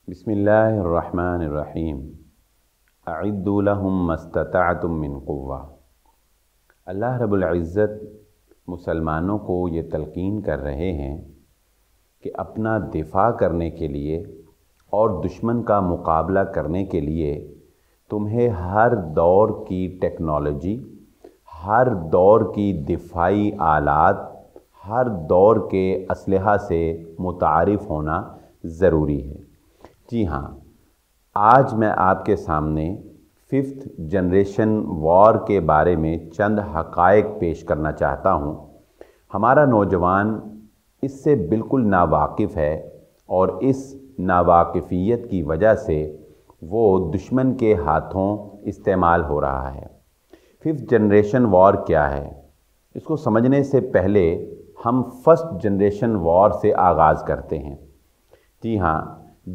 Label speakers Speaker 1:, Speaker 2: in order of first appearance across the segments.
Speaker 1: بسم اللہ الرحمن الرحیم اعدوا لهم ما استطعتم من قوہ۔ اللہ رب العزت مسلمانوں کو یہ تلقین کر رہے ہیں کہ اپنا دفاع کرنے کے لیے اور دشمن کا مقابلہ کرنے کے لیے تمہیں ہر دور کی ٹیکنالوجی، ہر دور کی دفاعی آلات، ہر دور کے اسلحہ سے متعارف ہونا ضروری ہے۔ جی ہاں، آج میں آپ کے سامنے 5th جنریشن وار کے بارے میں چند حقائق پیش کرنا چاہتا ہوں۔ ہمارا نوجوان اس سے بالکل ناواقف ہے اور اس ناواقفیت کی وجہ سے وہ دشمن کے ہاتھوں استعمال ہو رہا ہے۔ 5th جنریشن وار کیا ہے؟ اس کو سمجھنے سے پہلے ہم 1st جنریشن وار سے آغاز کرتے ہیں۔ جی ہاں،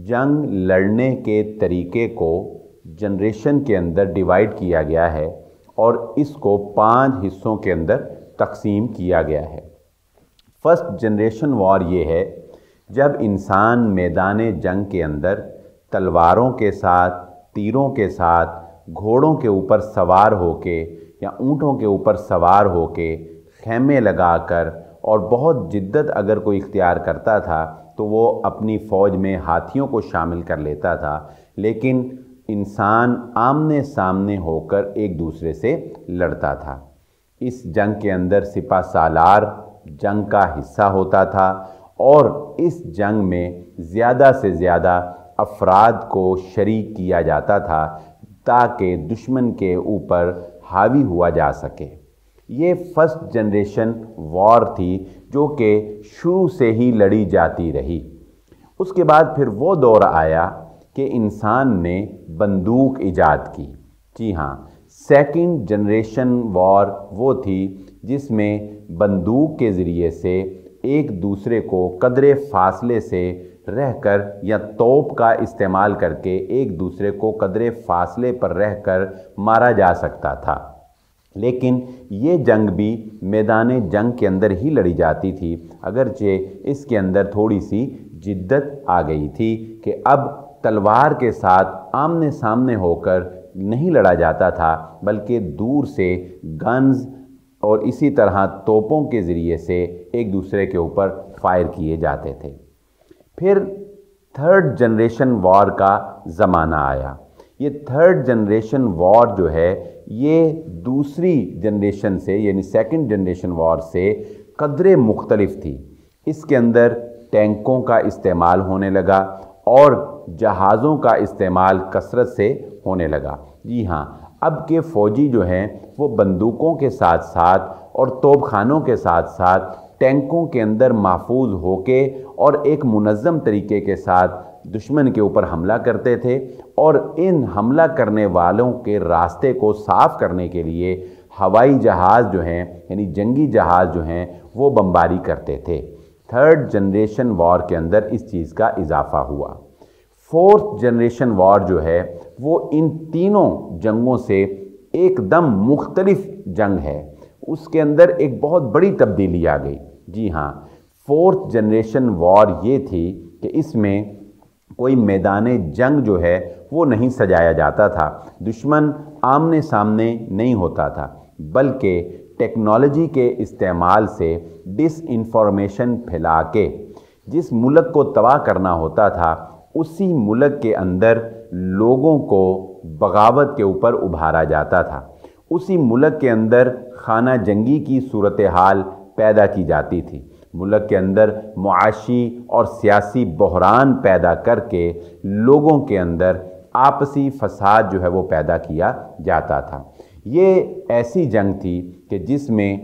Speaker 1: جنگ لڑنے کے طریقے کو جنریشن کے اندر ڈیوائیڈ کیا گیا ہے اور اس کو 5 حصوں کے اندر تقسیم کیا گیا ہے۔ 1st جنریشن وار یہ ہے جب انسان میدان جنگ کے اندر تلواروں کے ساتھ، تیروں کے ساتھ، گھوڑوں کے اوپر سوار ہو کے یا اونٹوں کے اوپر سوار ہو کے خیمے لگا کر اور بہت جدت اگر کوئی اختیار کرتا تھا تو وہ اپنی فوج میں ہاتھیوں کو شامل کر لیتا تھا، لیکن انسان آمنے سامنے ہو کر ایک دوسرے سے لڑتا تھا۔ اس جنگ کے اندر سپہ سالار جنگ کا حصہ ہوتا تھا اور اس جنگ میں زیادہ سے زیادہ افراد کو شریک کیا جاتا تھا تاکہ دشمن کے اوپر حاوی ہوا جا سکے۔ یہ 1st جنریشن وار تھی جو کہ شروع سے ہی لڑی جاتی رہی۔ اس کے بعد پھر وہ دور آیا کہ انسان نے بندوق ایجاد کی۔ جی ہاں، 2nd جنریشن وار وہ تھی جس میں بندوق کے ذریعے سے ایک دوسرے کو قدرے فاصلے سے رہ کر یا توپ کا استعمال کر کے ایک دوسرے کو قدرے فاصلے پر رہ کر مارا جا سکتا تھا۔ لیکن یہ جنگ بھی میدان جنگ کے اندر ہی لڑی جاتی تھی، اگرچہ اس کے اندر تھوڑی سی جدت آ گئی تھی کہ اب تلوار کے ساتھ آمنے سامنے ہو کر نہیں لڑا جاتا تھا بلکہ دور سے گنز اور اسی طرح توپوں کے ذریعے سے ایک دوسرے کے اوپر فائر کیے جاتے تھے۔ پھر 3rd جنریشن وار کا زمانہ آیا۔ یہ 3rd جنریشن وار جو ہے یہ دوسری جنریشن سے یعنی 2nd جنریشن وار سے قدرے مختلف تھی۔ اس کے اندر ٹینکوں کا استعمال ہونے لگا اور جہازوں کا استعمال کثرت سے ہونے لگا۔ جی ہاں، اب کے فوجی جو ہیں وہ بندوقوں کے ساتھ ساتھ اور توپ خانوں کے ساتھ ساتھ ٹینکوں کے اندر محفوظ ہو کے اور ایک منظم طریقے کے ساتھ دشمن کے اوپر حملہ کرتے تھے اور ان حملہ کرنے والوں کے راستے کو صاف کرنے کے لیے ہوائی جہاز جو ہیں یعنی جنگی جہاز جو ہیں وہ بمباری کرتے تھے۔ 3rd جنریشن وار کے اندر اس چیز کا اضافہ ہوا۔ 4th جنریشن وار جو ہے وہ ان تینوں جنگوں سے ایک دم مختلف جنگ ہے۔ اس کے اندر ایک بہت بڑی تبدیلی آ گئی۔ جی ہاں، 4th جنریشن وار یہ تھی کہ اس میں کوئی میدان جنگ جو ہے وہ نہیں سجایا جاتا تھا، دشمن آمنے سامنے نہیں ہوتا تھا، بلکہ ٹیکنالوجی کے استعمال سے ڈس انفارمیشن پھیلا کے جس ملک کو تباہ کرنا ہوتا تھا اسی ملک کے اندر لوگوں کو بغاوت کے اوپر ابھارا جاتا تھا، اسی ملک کے اندر خانہ جنگی کی صورتحال پیدا کی جاتی تھی، ملک کے اندر معاشی اور سیاسی بحران پیدا کر کے لوگوں کے اندر آپسی فساد جو ہے وہ پیدا کیا جاتا تھا۔ یہ ایسی جنگ تھی کہ جس میں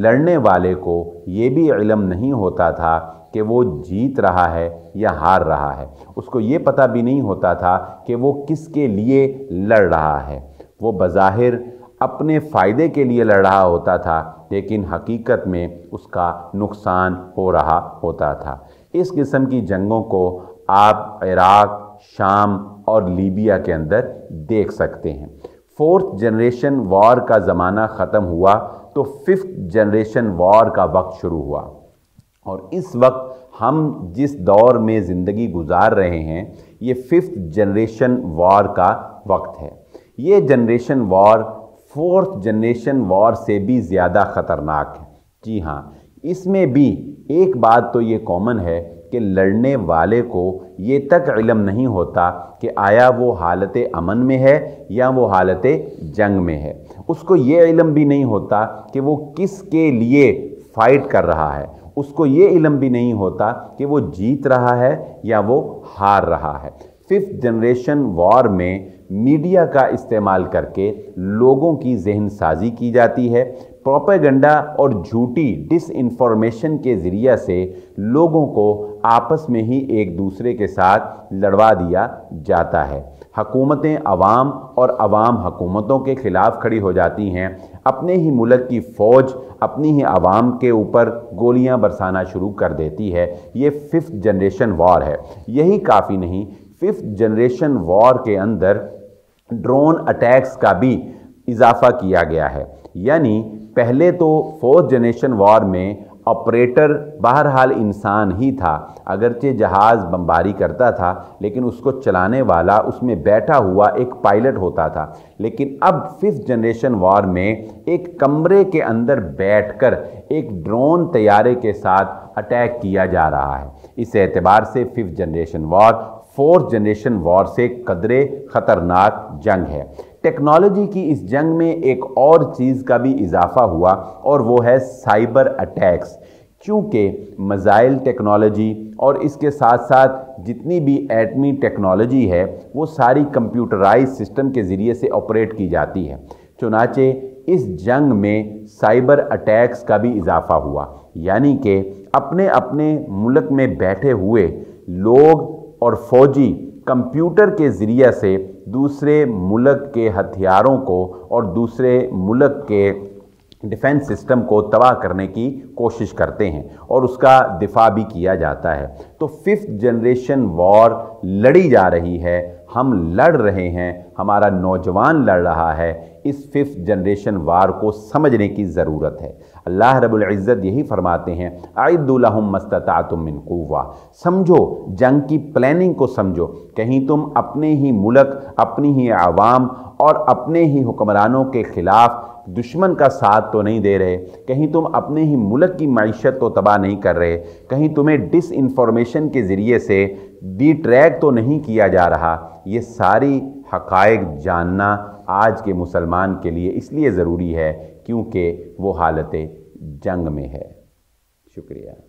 Speaker 1: لڑنے والے کو یہ بھی علم نہیں ہوتا تھا کہ وہ جیت رہا ہے یا ہار رہا ہے، اس کو یہ پتہ بھی نہیں ہوتا تھا کہ وہ کس کے لیے لڑ رہا ہے۔ وہ بظاہر اپنے فائدے کے لیے لڑ رہا ہوتا تھا لیکن حقیقت میں اس کا نقصان ہو رہا ہوتا تھا۔ اس قسم کی جنگوں کو آپ عراق، شام اور لیبیا کے اندر دیکھ سکتے ہیں۔ 4th جنریشن وار کا زمانہ ختم ہوا تو 5th جنریشن وار کا وقت شروع ہوا، اور اس وقت ہم جس دور میں زندگی گزار رہے ہیں یہ 5th جنریشن وار کا وقت ہے۔ یہ جنریشن وار 4th جنریشن وار سے بھی زیادہ خطرناک ہے۔ جی ہاں، اس میں بھی ایک بات تو یہ کامن ہے کہ لڑنے والے کو یہ تک علم نہیں ہوتا کہ آیا وہ حالت امن میں ہے یا وہ حالت جنگ میں ہے۔ اس کو یہ علم بھی نہیں ہوتا کہ وہ کس کے لیے فائٹ کر رہا ہے، اس کو یہ علم بھی نہیں ہوتا کہ وہ جیت رہا ہے یا وہ ہار رہا ہے۔ 5th جنریشن وار میں میڈیا کا استعمال کر کے لوگوں کی ذہن سازی کی جاتی ہے، پروپیگنڈا اور جھوٹی ڈس انفارمیشن کے ذریعہ سے لوگوں کو آپس میں ہی ایک دوسرے کے ساتھ لڑوا دیا جاتا ہے۔ حکومتیں عوام اور عوام حکومتوں کے خلاف کھڑی ہو جاتی ہیں، اپنے ہی ملک کی فوج اپنی ہی عوام کے اوپر گولیاں برسانا شروع کر دیتی ہے۔ یہ 5th جنریشن وار ہے۔ یہی کافی نہیں، 5th جنریشن وار کے اندر ڈرون اٹیکس کا بھی اضافہ کیا گیا ہے۔ یعنی پہلے تو 4th جنریشن وار میں آپریٹر بہرحال انسان ہی تھا، اگرچہ جہاز بمباری کرتا تھا لیکن اس کو چلانے والا اس میں بیٹھا ہوا ایک پائلٹ ہوتا تھا۔ لیکن اب 5th جنریشن وار میں ایک کمرے کے اندر بیٹھ کر ایک ڈرون طیارے کے ساتھ اٹیک کیا جا رہا ہے۔ اس اعتبار سے 5th جنریشن وار 4th جنریشن وار سے قدرے خطرناک جنگ ہے۔ ٹیکنالوجی کی اس جنگ میں ایک اور چیز کا بھی اضافہ ہوا اور وہ ہے سائبر اٹیکس۔ چونکہ میزائل ٹیکنالوجی اور اس کے ساتھ ساتھ جتنی بھی ایٹمی ٹیکنالوجی ہے وہ ساری کمپیوٹرائز سسٹم کے ذریعے سے آپریٹ کی جاتی ہے۔ چنانچہ اس جنگ میں سائبر اٹیکس کا بھی اضافہ ہوا، یعنی کہ اپنے اپنے ملک میں بیٹھے ہوئے لوگ اور فوجی کمپیوٹر کے ذریعے سے دوسرے ملک کے ہتھیاروں کو اور دوسرے ملک کے ڈیفنس سسٹم کو تباہ کرنے کی کوشش کرتے ہیں اور اس کا دفاع بھی کیا جاتا ہے۔ تو 5th جنریشن وار لڑی جا رہی ہے، ہم لڑ رہے ہیں، ہمارا نوجوان لڑ رہا ہے۔ اس 5th جنریشن وار کو سمجھنے کی ضرورت ہے۔ اللہ رب العزت یہی فرماتے ہیں اعدوا لهم ما استطعتم من قوہ۔ سمجھو، جنگ کی پلاننگ کو سمجھو، کہیں تم اپنے ہی ملک، اپنی ہی عوام اور اپنے ہی حکمرانوں کے خلاف دشمن کا ساتھ تو نہیں دے رہے، کہیں تم اپنے ہی ملک کی معیشت تو تباہ نہیں کر رہے، کہیں تمہیں ڈس انفارمیشن کے ذریعے سے ڈی ٹریک تو نہیں کیا جا رہا۔ یہ ساری حقائق جاننا آج کے مسلمان کے لیے اس لیے ضروری ہے کیونکہ وہ حالت جنگ میں ہے۔ شکریہ۔